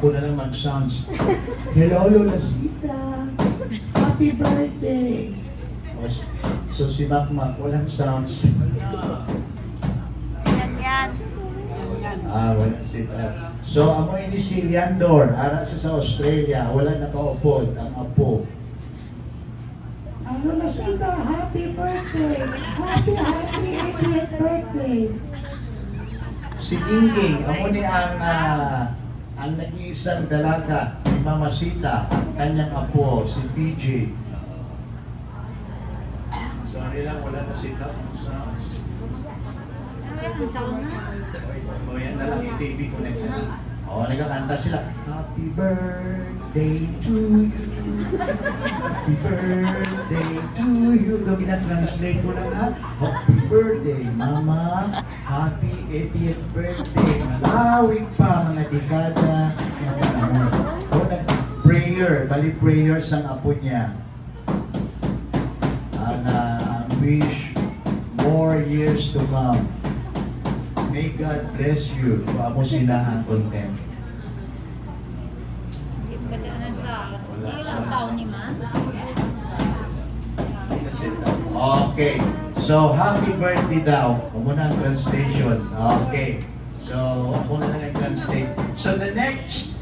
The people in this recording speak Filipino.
ako na lang mag-sounds. Hello, Lola Sita. Happy birthday. O, so si Makmak, walang sounds. Yan. Walang sita. So, amoy ni si Leandor, ara sa Australia, wala nakaupo, ang apo. Lola Sita, happy birthday. Happy 80th birthday. Si Inging, amo ni ang nag-iisang dalaga, ni Mama Sita, ang kanyang apo, si PJ. Sorry lang, wala na sita. O yan na lang yung TV connection. O, nagkakanta sila. Happy birthday to you. Happy birthday to you. Ito translate ko lang ha. Happy birthday, Mama. Happy 80th birthday. Malawig pa mga dekada. O, nag-prayer. Bali prayer sa apo niya. Wish more years to come. May God bless you. Amo sila ang content. Okay. So, happy birthday daw. Muna ang translation. Okay. So, ako na lang ang translate. So, the next